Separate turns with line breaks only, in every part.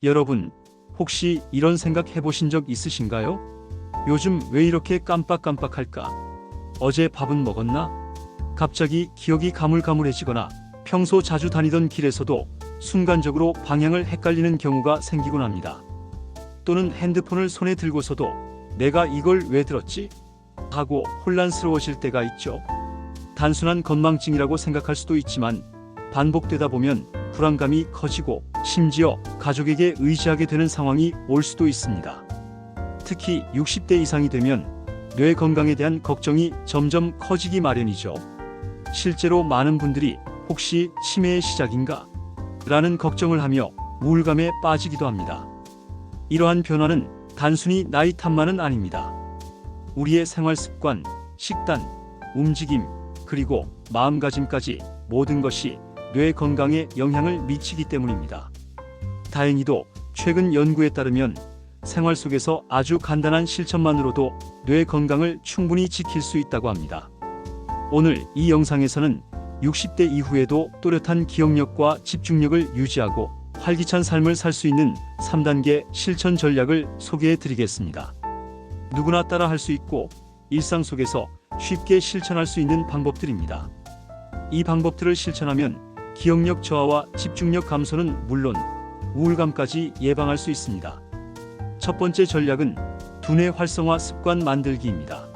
여러분, 혹시 이런 생각 해보신 적 있으신가요? 요즘 왜 이렇게 깜빡깜빡할까? 어제 밥은 먹었나? 갑자기 기억이 가물가물해지거나 평소 자주 다니던 길에서도 순간적으로 방향을 헷갈리는 경우가 생기곤 합니다. 또는 핸드폰을 손에 들고서도 내가 이걸 왜 들었지? 하고 혼란스러워질 때가 있죠. 단순한 건망증이라고 생각할 수도 있지만 반복되다 보면 불안감이 커지고 심지어 가족에게 의지하게 되는 상황이 올 수도 있습니다. 특히 60대 이상이 되면 뇌 건강에 대한 걱정이 점점 커지기 마련이죠. 실제로 많은 분들이 혹시 치매의 시작인가? 라는 걱정을 하며 우울감에 빠지기도 합니다. 이러한 변화는 단순히 나이 탓만은 아닙니다. 우리의 생활 습관, 식단, 움직임, 그리고 마음가짐까지 모든 것이 뇌 건강에 영향을 미치기 때문입니다. 다행히도 최근 연구에 따르면 생활 속에서 아주 간단한 실천만으로도 뇌 건강을 충분히 지킬 수 있다고 합니다. 오늘 이 영상에서는 60대 이후에도 또렷한 기억력과 집중력을 유지하고 활기찬 삶을 살 수 있는 3단계 실천 전략을 소개해 드리겠습니다. 누구나 따라 할 수 있고 일상 속에서 쉽게 실천할 수 있는 방법들입니다. 이 방법들을 실천하면 기억력 저하와 집중력 감소는 물론 우울감까지 예방할 수 있습니다. 첫 번째 전략은 두뇌 활성화 습관 만들기입니다.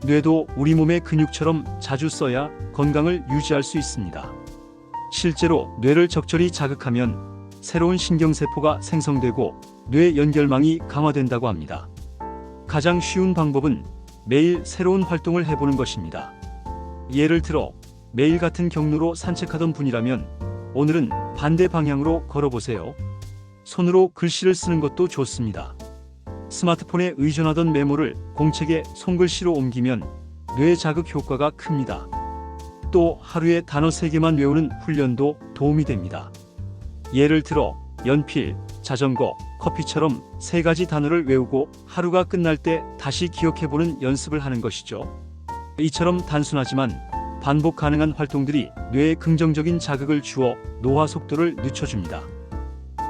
뇌도 우리 몸의 근육처럼 자주 써야 건강을 유지할 수 있습니다. 실제로 뇌를 적절히 자극하면 새로운 신경세포가 생성되고 뇌 연결망이 강화된다고 합니다. 가장 쉬운 방법은 매일 새로운 활동을 해보는 것입니다. 예를 들어 매일 같은 경로로 산책하던 분이라면 오늘은 반대 방향으로 걸어보세요. 손으로 글씨를 쓰는 것도 좋습니다. 스마트폰에 의존하던 메모를 공책에 손글씨로 옮기면 뇌 자극 효과가 큽니다. 또 하루에 단어 3개만 외우는 훈련도 도움이 됩니다. 예를 들어 연필, 자전거, 커피처럼 3가지 단어를 외우고 하루가 끝날 때 다시 기억해보는 연습을 하는 것이죠. 이처럼 단순하지만 반복 가능한 활동들이 뇌에 긍정적인 자극을 주어 노화 속도를 늦춰줍니다.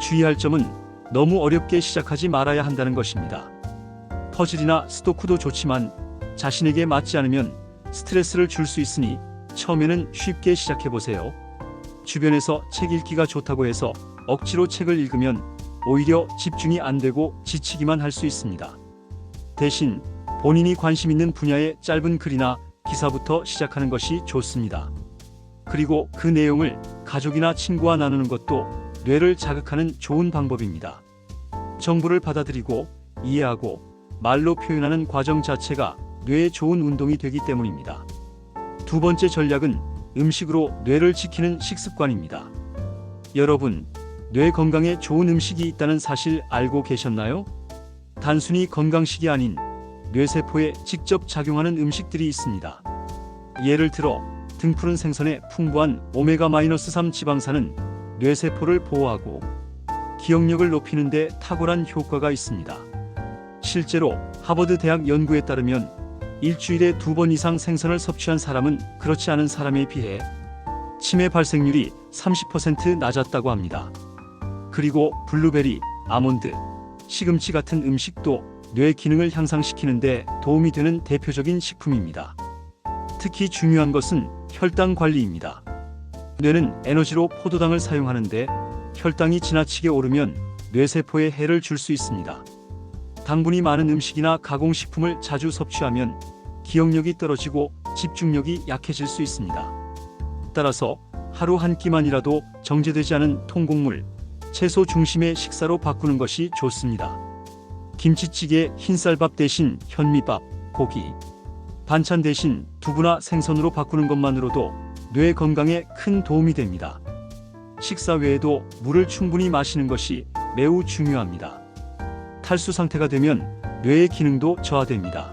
주의할 점은 너무 어렵게 시작하지 말아야 한다는 것입니다. 퍼즐이나 스도쿠도 좋지만 자신에게 맞지 않으면 스트레스를 줄 수 있으니 처음에는 쉽게 시작해보세요. 주변에서 책 읽기가 좋다고 해서 억지로 책을 읽으면 오히려 집중이 안 되고 지치기만 할 수 있습니다. 대신 본인이 관심 있는 분야의 짧은 글이나 기사부터 시작하는 것이 좋습니다. 그리고 그 내용을 가족이나 친구와 나누는 것도 뇌를 자극하는 좋은 방법입니다. 정보를 받아들이고 이해하고 말로 표현하는 과정 자체가 뇌에 좋은 운동이 되기 때문입니다. 두 번째 전략은 음식으로 뇌를 지키는 식습관입니다. 여러분, 뇌 건강에 좋은 음식이 있다는 사실 알고 계셨나요? 단순히 건강식이 아닌 뇌세포에 직접 작용하는 음식들이 있습니다. 예를 들어 등푸른 생선에 풍부한 오메가-3 지방산은 뇌세포를 보호하고 기억력을 높이는 데 탁월한 효과가 있습니다. 실제로 하버드 대학 연구에 따르면 일주일에 2번 이상 생선을 섭취한 사람은 그렇지 않은 사람에 비해 치매 발생률이 30% 낮았다고 합니다. 그리고 블루베리, 아몬드, 시금치 같은 음식도 뇌 기능을 향상시키는 데 도움이 되는 대표적인 식품입니다. 특히 중요한 것은 혈당 관리입니다. 뇌는 에너지로 포도당을 사용하는데 혈당이 지나치게 오르면 뇌세포에 해를 줄 수 있습니다. 당분이 많은 음식이나 가공식품을 자주 섭취하면 기억력이 떨어지고 집중력이 약해질 수 있습니다. 따라서 하루 한 끼만이라도 정제되지 않은 통곡물, 채소 중심의 식사로 바꾸는 것이 좋습니다. 김치찌개, 흰쌀밥 대신 현미밥, 고기, 반찬 대신 두부나 생선으로 바꾸는 것만으로도 뇌 건강에 큰 도움이 됩니다. 식사 외에도 물을 충분히 마시는 것이 매우 중요합니다. 탈수 상태가 되면 뇌의 기능도 저하됩니다.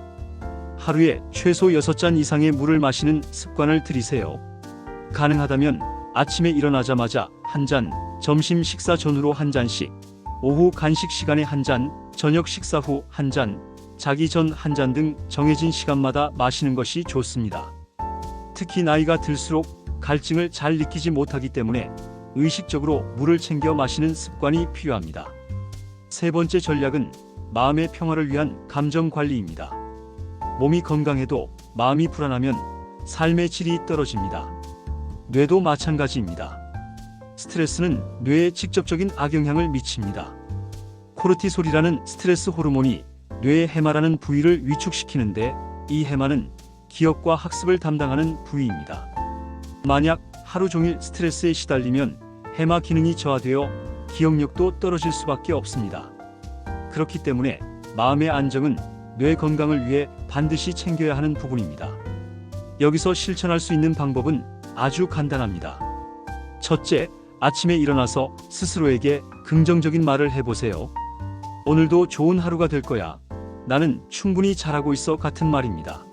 하루에 최소 6잔 이상의 물을 마시는 습관을 들이세요. 가능하다면 아침에 일어나자마자 1잔, 점심 식사 전후로 1잔씩, 오후 간식 시간에 1잔, 저녁 식사 후 1잔, 자기 전 1잔 등 정해진 시간마다 마시는 것이 좋습니다. 특히 나이가 들수록 갈증을 잘 느끼지 못하기 때문에 의식적으로 물을 챙겨 마시는 습관이 필요합니다. 세 번째 전략은 마음의 평화를 위한 감정 관리입니다. 몸이 건강해도 마음이 불안하면 삶의 질이 떨어집니다. 뇌도 마찬가지입니다. 스트레스는 뇌에 직접적인 악영향을 미칩니다. 코르티솔이라는 스트레스 호르몬이 뇌의 해마라는 부위를 위축시키는데, 이 해마는 기억과 학습을 담당하는 부위입니다. 만약 하루 종일 스트레스에 시달리면 해마 기능이 저하되어 기억력도 떨어질 수밖에 없습니다. 그렇기 때문에 마음의 안정은 뇌 건강을 위해 반드시 챙겨야 하는 부분입니다. 여기서 실천할 수 있는 방법은 아주 간단합니다. 첫째, 아침에 일어나서 스스로에게 긍정적인 말을 해보세요. 오늘도 좋은 하루가 될 거야. 나는 충분히 잘하고 있어 같은 말입니다.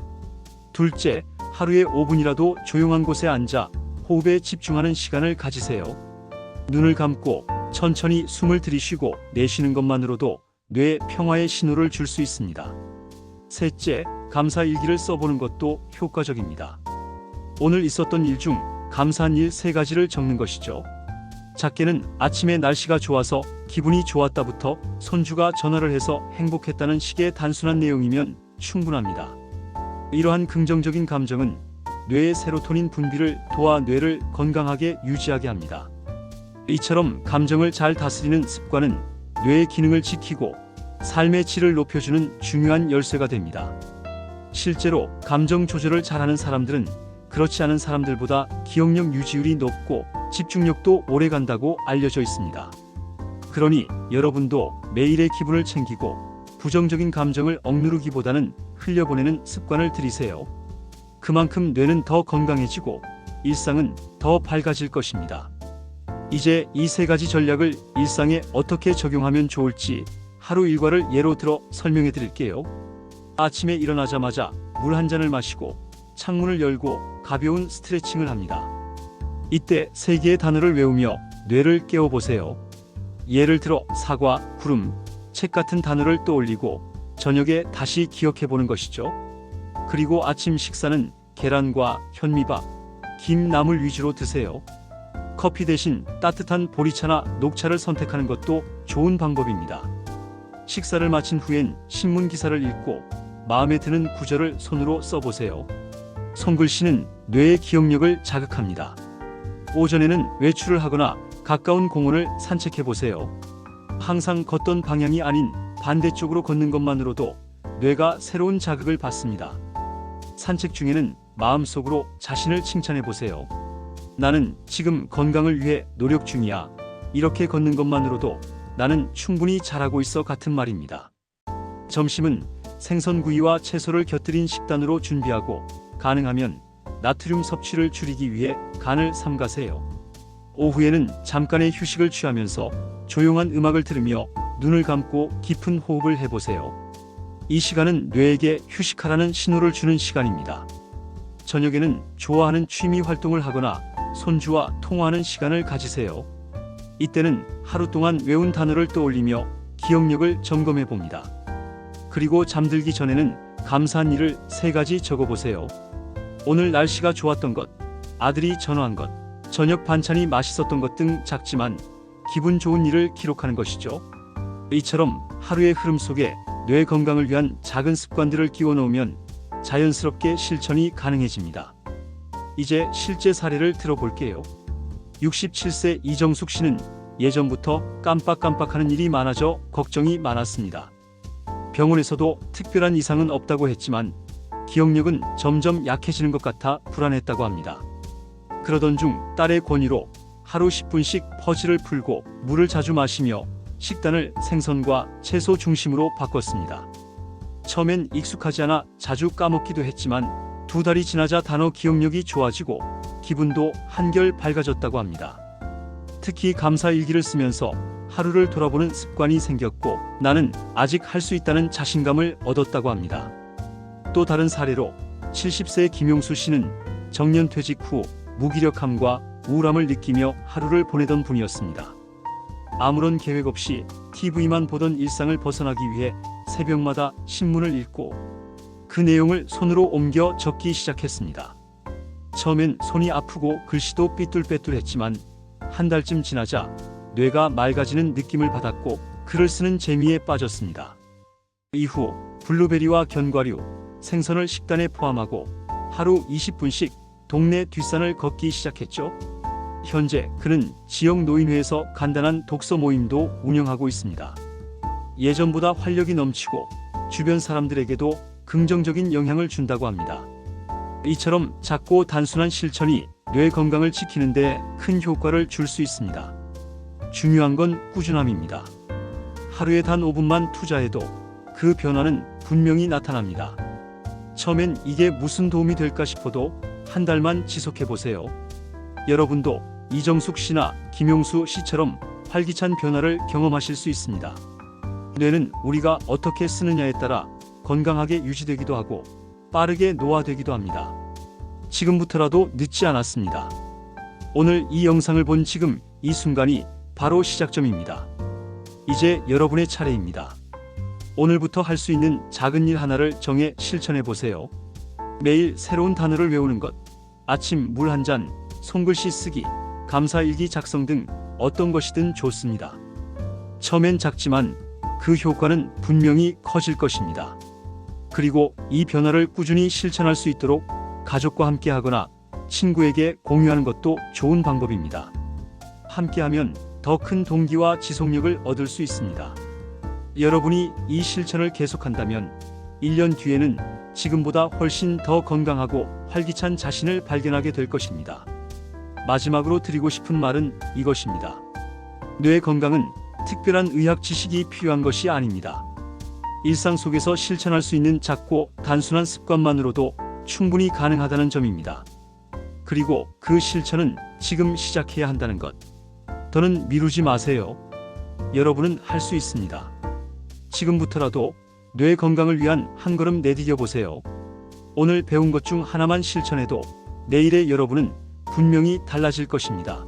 둘째, 하루에 5분이라도 조용한 곳에 앉아 호흡에 집중하는 시간을 가지세요. 눈을 감고 천천히 숨을 들이쉬고 내쉬는 것만으로도 뇌에 평화의 신호를 줄 수 있습니다. 셋째, 감사 일기를 써보는 것도 효과적입니다. 오늘 있었던 일 중 감사한 일 3가지를 적는 것이죠. 작게는 아침에 날씨가 좋아서 기분이 좋았다부터 손주가 전화를 해서 행복했다는 식의 단순한 내용이면 충분합니다. 이러한 긍정적인 감정은 뇌의 세로토닌 분비를 도와 뇌를 건강하게 유지하게 합니다. 이처럼 감정을 잘 다스리는 습관은 뇌의 기능을 지키고 삶의 질을 높여주는 중요한 열쇠가 됩니다. 실제로 감정 조절을 잘하는 사람들은 그렇지 않은 사람들보다 기억력 유지율이 높고 집중력도 오래 간다고 알려져 있습니다. 그러니 여러분도 매일의 기분을 챙기고 부정적인 감정을 억누르기보다는 흘려보내는 습관을 들이세요. 그만큼 뇌는 더 건강해지고 일상은 더 밝아질 것입니다. 이제 이 3가지 전략을 일상에 어떻게 적용하면 좋을지 하루 일과를 예로 들어 설명해 드릴게요. 아침에 일어나자마자 물 한 잔을 마시고 창문을 열고 가벼운 스트레칭을 합니다. 이때 3개의 단어를 외우며 뇌를 깨워보세요. 예를 들어 사과, 구름, 책 같은 단어를 떠올리고 저녁에 다시 기억해보는 것이죠. 그리고 아침 식사는 계란과 현미밥, 김, 나물 위주로 드세요. 커피 대신 따뜻한 보리차나 녹차를 선택하는 것도 좋은 방법입니다. 식사를 마친 후엔 신문 기사를 읽고 마음에 드는 구절을 손으로 써보세요. 손글씨는 뇌의 기억력을 자극합니다. 오전에는 외출을 하거나 가까운 공원을 산책해보세요. 항상 걷던 방향이 아닌 반대쪽으로 걷는 것만으로도 뇌가 새로운 자극을 받습니다. 산책 중에는 마음속으로 자신을 칭찬해보세요. 나는 지금 건강을 위해 노력 중이야. 이렇게 걷는 것만으로도 나는 충분히 잘하고 있어 같은 말입니다. 점심은 생선구이와 채소를 곁들인 식단으로 준비하고 가능하면 나트륨 섭취를 줄이기 위해 간을 삼가세요. 오후에는 잠깐의 휴식을 취하면서 조용한 음악을 들으며 눈을 감고 깊은 호흡을 해보세요. 이 시간은 뇌에게 휴식하라는 신호를 주는 시간입니다. 저녁에는 좋아하는 취미 활동을 하거나 손주와 통화하는 시간을 가지세요. 이때는 하루 동안 외운 단어를 떠올리며 기억력을 점검해 봅니다. 그리고 잠들기 전에는 감사한 일을 3가지 적어보세요. 오늘 날씨가 좋았던 것, 아들이 전화한 것, 저녁 반찬이 맛있었던 것 등 작지만 기분 좋은 일을 기록하는 것이죠. 이처럼 하루의 흐름 속에 뇌 건강을 위한 작은 습관들을 끼워 넣으면 자연스럽게 실천이 가능해집니다. 이제 실제 사례를 들어볼게요. 67세 이정숙 씨는 예전부터 깜빡깜빡하는 일이 많아져 걱정이 많았습니다. 병원에서도 특별한 이상은 없다고 했지만 기억력은 점점 약해지는 것 같아 불안했다고 합니다. 그러던 중 딸의 권유로 하루 10분씩 퍼즐을 풀고 물을 자주 마시며 식단을 생선과 채소 중심으로 바꿨습니다. 처음엔 익숙하지 않아 자주 까먹기도 했지만 2달이 지나자 단어 기억력이 좋아지고 기분도 한결 밝아졌다고 합니다. 특히 감사 일기를 쓰면서 하루를 돌아보는 습관이 생겼고 나는 아직 할 수 있다는 자신감을 얻었다고 합니다. 또 다른 사례로 70세 김용수 씨는 정년퇴직 후 무기력함과 우울함을 느끼며 하루를 보내던 분이었습니다. 아무런 계획 없이 TV만 보던 일상을 벗어나기 위해 새벽마다 신문을 읽고 그 내용을 손으로 옮겨 적기 시작했습니다. 처음엔 손이 아프고 글씨도 삐뚤빼뚤했지만 한 달쯤 지나자 뇌가 맑아지는 느낌을 받았고 글을 쓰는 재미에 빠졌습니다. 이후 블루베리와 견과류, 생선을 식단에 포함하고 하루 20분씩 동네 뒷산을 걷기 시작했죠. 현재 그는 지역 노인회에서 간단한 독서 모임도 운영하고 있습니다. 예전보다 활력이 넘치고 주변 사람들에게도 긍정적인 영향을 준다고 합니다. 이처럼 작고 단순한 실천이 뇌 건강을 지키는 데 큰 효과를 줄 수 있습니다. 중요한 건 꾸준함입니다. 하루에 단 5분만 투자해도 그 변화는 분명히 나타납니다. 처음엔 이게 무슨 도움이 될까 싶어도 한 달만 지속해 보세요. 여러분도 이정숙 씨나 김용수 씨처럼 활기찬 변화를 경험하실 수 있습니다. 뇌는 우리가 어떻게 쓰느냐에 따라 건강하게 유지되기도 하고 빠르게 노화되기도 합니다. 지금부터라도 늦지 않았습니다. 오늘 이 영상을 본 지금 이 순간이 바로 시작점입니다. 이제 여러분의 차례입니다. 오늘부터 할 수 있는 작은 일 하나를 정해 실천해 보세요. 매일 새로운 단어를 외우는 것, 아침 물 한 잔, 손글씨 쓰기, 감사일기 작성 등 어떤 것이든 좋습니다. 처음엔 작지만 그 효과는 분명히 커질 것입니다. 그리고 이 변화를 꾸준히 실천할 수 있도록 가족과 함께 하거나 친구에게 공유하는 것도 좋은 방법입니다. 함께하면 더 큰 동기와 지속력을 얻을 수 있습니다. 여러분이 이 실천을 계속한다면 1년 뒤에는 지금보다 훨씬 더 건강하고 활기찬 자신을 발견하게 될 것입니다. 마지막으로 드리고 싶은 말은 이것입니다. 뇌 건강은 특별한 의학 지식이 필요한 것이 아닙니다. 일상 속에서 실천할 수 있는 작고 단순한 습관만으로도 충분히 가능하다는 점입니다. 그리고 그 실천은 지금 시작해야 한다는 것. 더는 미루지 마세요. 여러분은 할 수 있습니다. 지금부터라도 뇌 건강을 위한 한 걸음 내디뎌 보세요. 오늘 배운 것 중 하나만 실천해도 내일의 여러분은 분명히 달라질 것입니다.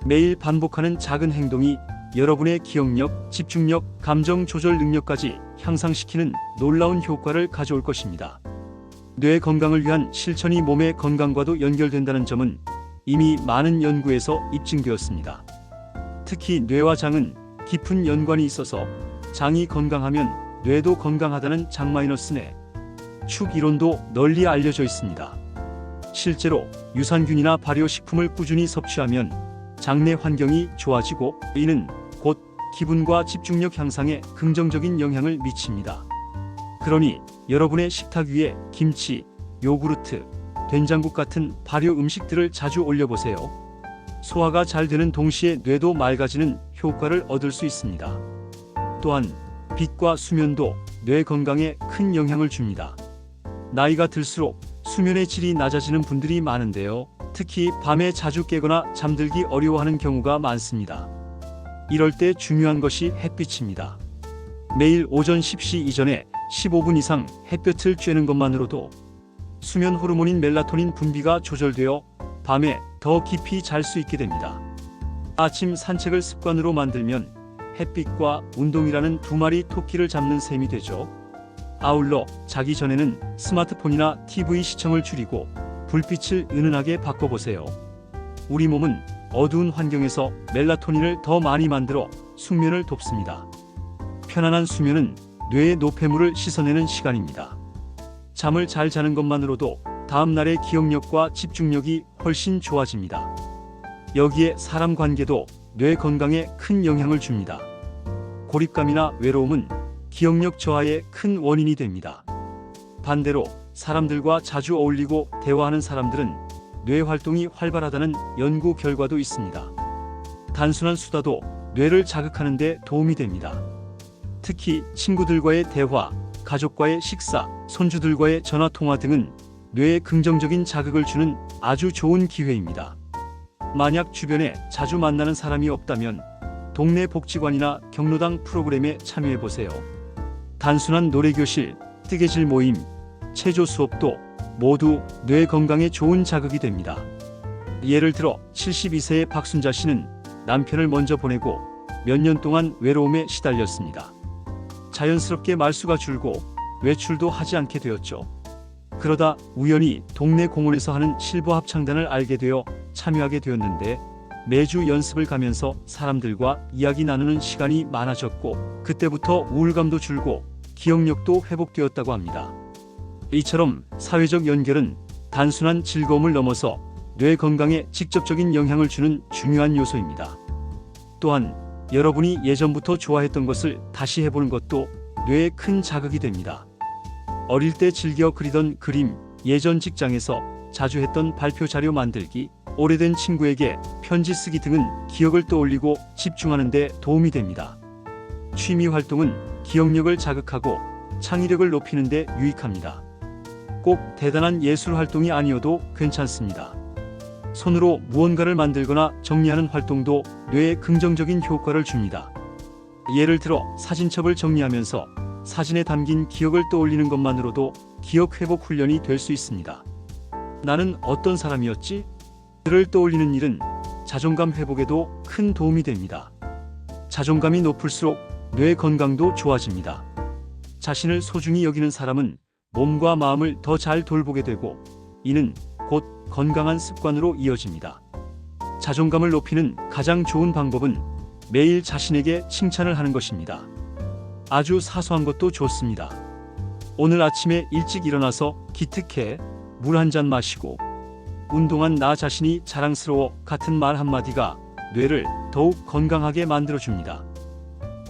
매일 반복하는 작은 행동이 여러분의 기억력, 집중력, 감정 조절 능력까지 향상시키는 놀라운 효과를 가져올 것입니다. 뇌 건강을 위한 실천이 몸의 건강과도 연결된다는 점은 이미 많은 연구에서 입증되었습니다. 특히 뇌와 장은 깊은 연관이 있어서 장이 건강하면 뇌도 건강하다는 장-뇌 축 이론도 널리 알려져 있습니다. 실제로 유산균이나 발효식품을 꾸준히 섭취하면 장내 환경이 좋아지고 이는 곧 기분과 집중력 향상에 긍정적인 영향을 미칩니다. 그러니 여러분의 식탁 위에 김치, 요구르트, 된장국 같은 발효 음식들을 자주 올려보세요. 소화가 잘 되는 동시에 뇌도 맑아지는 효과를 얻을 수 있습니다. 또한 빛과 수면도 뇌 건강에 큰 영향을 줍니다. 나이가 들수록 수면의 질이 낮아지는 분들이 많은데요. 특히 밤에 자주 깨거나 잠들기 어려워하는 경우가 많습니다. 이럴 때 중요한 것이 햇빛입니다. 매일 오전 10시 이전에 15분 이상 햇볕을 쬐는 것만으로도 수면 호르몬인 멜라토닌 분비가 조절되어 밤에 더 깊이 잘 수 있게 됩니다. 아침 산책을 습관으로 만들면 햇빛과 운동이라는 두 마리 토끼를 잡는 셈이 되죠. 아울러 자기 전에는 스마트폰이나 TV 시청을 줄이고 불빛을 은은하게 바꿔보세요. 우리 몸은 어두운 환경에서 멜라토닌을 더 많이 만들어 숙면을 돕습니다. 편안한 수면은 뇌의 노폐물을 씻어내는 시간입니다. 잠을 잘 자는 것만으로도 다음 날의 기억력과 집중력이 훨씬 좋아집니다. 여기에 사람 관계도 뇌 건강에 큰 영향을 줍니다. 고립감이나 외로움은 기억력 저하의 큰 원인이 됩니다. 반대로 사람들과 자주 어울리고 대화하는 사람들은 뇌 활동이 활발하다는 연구 결과도 있습니다. 단순한 수다도 뇌를 자극하는 데 도움이 됩니다. 특히 친구들과의 대화, 가족과의 식사, 손주들과의 전화 통화 등은 뇌에 긍정적인 자극을 주는 아주 좋은 기회입니다. 만약 주변에 자주 만나는 사람이 없다면 동네 복지관이나 경로당 프로그램에 참여해보세요. 단순한 노래교실, 뜨개질 모임, 체조 수업도 모두 뇌 건강에 좋은 자극이 됩니다. 예를 들어 72세의 박순자 씨는 남편을 먼저 보내고 몇 년 동안 외로움에 시달렸습니다. 자연스럽게 말수가 줄고 외출도 하지 않게 되었죠. 그러다 우연히 동네 공원에서 하는 실버 합창단을 알게 되어 참여하게 되었는데 매주 연습을 가면서 사람들과 이야기 나누는 시간이 많아졌고 그때부터 우울감도 줄고 기억력도 회복되었다고 합니다. 이처럼 사회적 연결은 단순한 즐거움을 넘어서 뇌 건강에 직접적인 영향을 주는 중요한 요소입니다. 또한 여러분이 예전부터 좋아했던 것을 다시 해보는 것도 뇌에 큰 자극이 됩니다. 어릴 때 즐겨 그리던 그림, 예전 직장에서 자주 했던 발표 자료 만들기, 오래된 친구에게 편지 쓰기 등은 기억을 떠올리고 집중하는 데 도움이 됩니다. 취미 활동은 기억력을 자극하고 창의력을 높이는 데 유익합니다. 꼭 대단한 예술 활동이 아니어도 괜찮습니다. 손으로 무언가를 만들거나 정리하는 활동도 뇌에 긍정적인 효과를 줍니다. 예를 들어 사진첩을 정리하면서 사진에 담긴 기억을 떠올리는 것만으로도 기억 회복 훈련이 될 수 있습니다. 나는 어떤 사람이었지? 를 떠올리는 일은 자존감 회복에도 큰 도움이 됩니다. 자존감이 높을수록 뇌 건강도 좋아집니다. 자신을 소중히 여기는 사람은 몸과 마음을 더 잘 돌보게 되고 이는 곧 건강한 습관으로 이어집니다. 자존감을 높이는 가장 좋은 방법은 매일 자신에게 칭찬을 하는 것입니다. 아주 사소한 것도 좋습니다. 오늘 아침에 일찍 일어나서 기특해, 물 한 잔 마시고, 운동한 나 자신이 자랑스러워 같은 말 한마디가 뇌를 더욱 건강하게 만들어줍니다.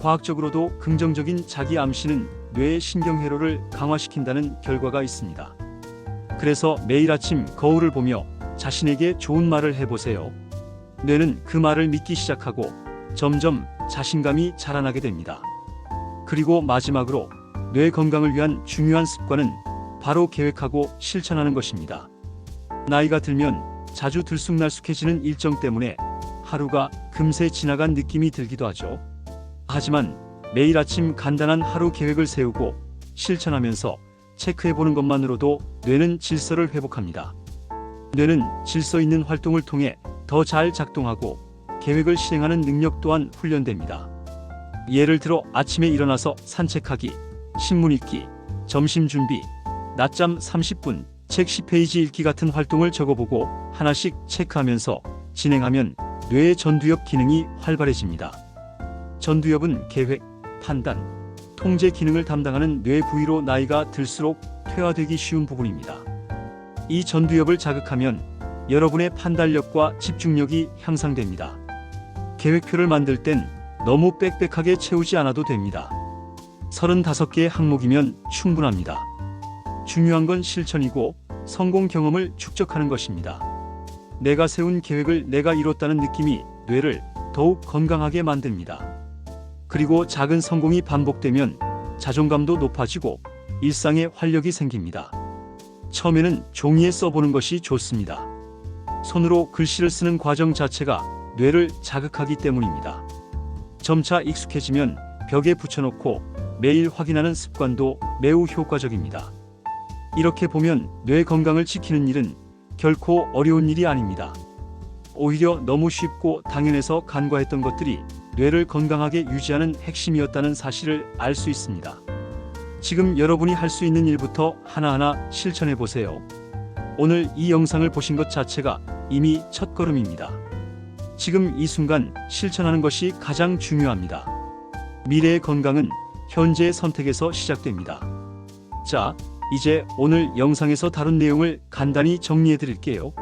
과학적으로도 긍정적인 자기 암시는 뇌의 신경회로를 강화시킨다는 결과가 있습니다. 그래서 매일 아침 거울을 보며 자신에게 좋은 말을 해보세요. 뇌는 그 말을 믿기 시작하고 점점 자신감이 자라나게 됩니다. 그리고 마지막으로 뇌 건강을 위한 중요한 습관은 바로 계획하고 실천하는 것입니다. 나이가 들면 자주 들쑥날쑥해지는 일정 때문에 하루가 금세 지나간 느낌이 들기도 하죠. 하지만 매일 아침 간단한 하루 계획을 세우고 실천하면서 체크해보는 것만으로도 뇌는 질서를 회복합니다. 뇌는 질서 있는 활동을 통해 더 잘 작동하고 계획을 실행하는 능력 또한 훈련됩니다. 예를 들어 아침에 일어나서 산책하기, 신문 읽기, 점심 준비, 낮잠 30분, 책 10페이지 읽기 같은 활동을 적어보고 하나씩 체크하면서 진행하면 뇌의 전두엽 기능이 활발해집니다. 전두엽은 계획, 판단, 통제 기능을 담당하는 뇌 부위로 나이가 들수록 퇴화되기 쉬운 부분입니다. 이 전두엽을 자극하면 여러분의 판단력과 집중력이 향상됩니다. 계획표를 만들 땐 너무 빽빽하게 채우지 않아도 됩니다. 35개의 항목이면 충분합니다. 중요한 건 실천이고 성공 경험을 축적하는 것입니다. 내가 세운 계획을 내가 이뤘다는 느낌이 뇌를 더욱 건강하게 만듭니다. 그리고 작은 성공이 반복되면 자존감도 높아지고 일상에 활력이 생깁니다. 처음에는 종이에 써보는 것이 좋습니다. 손으로 글씨를 쓰는 과정 자체가 뇌를 자극하기 때문입니다. 점차 익숙해지면 벽에 붙여놓고 매일 확인하는 습관도 매우 효과적입니다. 이렇게 보면 뇌 건강을 지키는 일은 결코 어려운 일이 아닙니다. 오히려 너무 쉽고 당연해서 간과했던 것들이 뇌를 건강하게 유지하는 핵심이었다는 사실을 알 수 있습니다. 지금 여러분이 할 수 있는 일부터 하나하나 실천해 보세요. 오늘 이 영상을 보신 것 자체가 이미 첫걸음입니다. 지금 이 순간 실천하는 것이 가장 중요합니다. 미래의 건강은 현재의 선택에서 시작됩니다. 자, 이제 오늘 영상에서 다룬 내용을 간단히 정리해 드릴게요.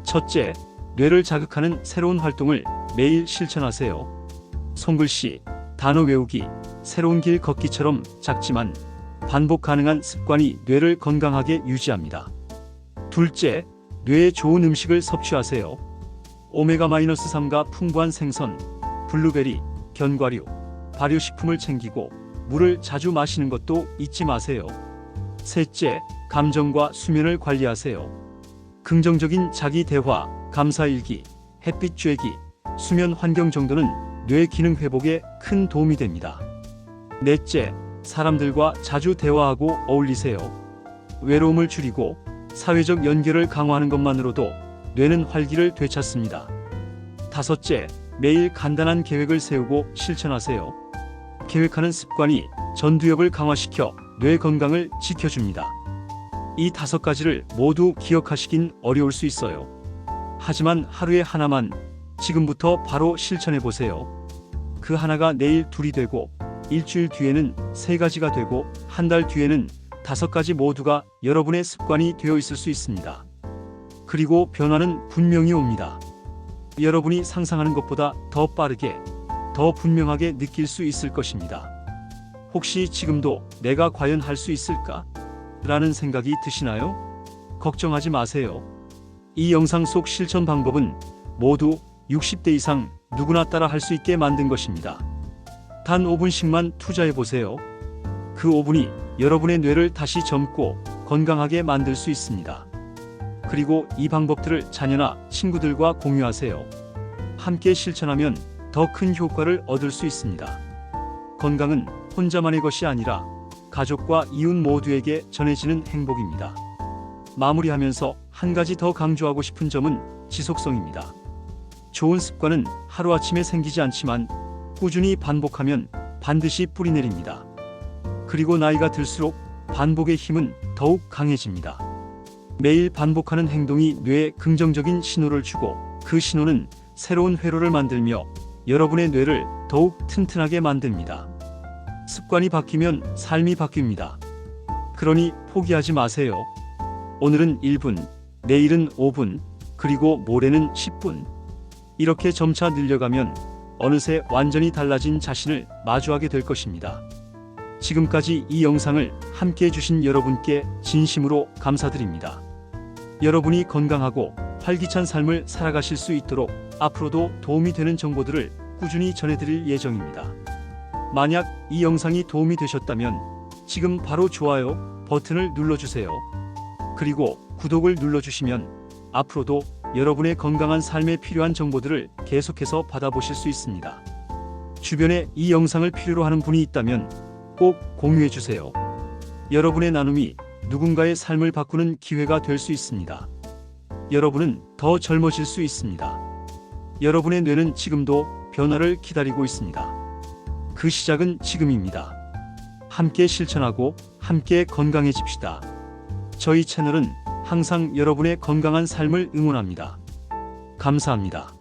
첫째, 뇌를 자극하는 새로운 활동을 매일 실천하세요. 손글씨, 단어 외우기, 새로운 길 걷기처럼 작지만 반복 가능한 습관이 뇌를 건강하게 유지합니다. 둘째, 뇌에 좋은 음식을 섭취하세요. 오메가-3가 풍부한 생선, 블루베리, 견과류, 발효식품을 챙기고 물을 자주 마시는 것도 잊지 마세요. 셋째, 감정과 수면을 관리하세요. 긍정적인 자기 대화, 감사일기, 햇빛 쬐기, 수면 환경 정도는 뇌 기능 회복에 큰 도움이 됩니다. 넷째, 사람들과 자주 대화하고 어울리세요. 외로움을 줄이고 사회적 연결을 강화하는 것만으로도 뇌는 활기를 되찾습니다. 다섯째, 매일 간단한 계획을 세우고 실천하세요. 계획하는 습관이 전두엽을 강화시켜 뇌 건강을 지켜줍니다. 이 5가지를 모두 기억하시긴 어려울 수 있어요. 하지만 하루에 하나만 지금부터 바로 실천해 보세요. 그 하나가 내일 둘이 되고, 일주일 뒤에는 3가지가 되고, 한 달 뒤에는 5가지 모두가 여러분의 습관이 되어 있을 수 있습니다. 그리고 변화는 분명히 옵니다. 여러분이 상상하는 것보다 더 빠르게, 더 분명하게 느낄 수 있을 것입니다. 혹시 지금도 내가 과연 할 수 있을까? 라는 생각이 드시나요? 걱정하지 마세요. 이 영상 속 실천 방법은 모두 60대 이상 누구나 따라 할 수 있게 만든 것입니다. 단 5분씩만 투자해 보세요. 그 5분이 여러분의 뇌를 다시 젊고 건강하게 만들 수 있습니다. 그리고 이 방법들을 자녀나 친구들과 공유하세요. 함께 실천하면 더 큰 효과를 얻을 수 있습니다. 건강은 혼자만의 것이 아니라 가족과 이웃 모두에게 전해지는 행복입니다. 마무리하면서 한 가지 더 강조하고 싶은 점은 지속성입니다. 좋은 습관은 하루아침에 생기지 않지만 꾸준히 반복하면 반드시 뿌리내립니다. 그리고 나이가 들수록 반복의 힘은 더욱 강해집니다. 매일 반복하는 행동이 뇌에 긍정적인 신호를 주고, 그 신호는 새로운 회로를 만들며 여러분의 뇌를 더욱 튼튼하게 만듭니다. 습관이 바뀌면 삶이 바뀝니다. 그러니 포기하지 마세요. 오늘은 1분, 내일은 5분, 그리고 모레는 10분. 이렇게 점차 늘려가면 어느새 완전히 달라진 자신을 마주하게 될 것입니다. 지금까지 이 영상을 함께 해주신 여러분께 진심으로 감사드립니다. 여러분이 건강하고 활기찬 삶을 살아가실 수 있도록 앞으로도 도움이 되는 정보들을 꾸준히 전해드릴 예정입니다. 만약 이 영상이 도움이 되셨다면 지금 바로 좋아요 버튼을 눌러주세요. 그리고 구독을 눌러주시면 앞으로도 여러분의 건강한 삶에 필요한 정보들을 계속해서 받아보실 수 있습니다. 주변에 이 영상을 필요로 하는 분이 있다면 꼭 공유해주세요. 여러분의 나눔이 누군가의 삶을 바꾸는 기회가 될 수 있습니다. 여러분은 더 젊어질 수 있습니다. 여러분의 뇌는 지금도 변화를 기다리고 있습니다. 그 시작은 지금입니다. 함께 실천하고 함께 건강해집시다. 저희 채널은 항상 여러분의 건강한 삶을 응원합니다. 감사합니다.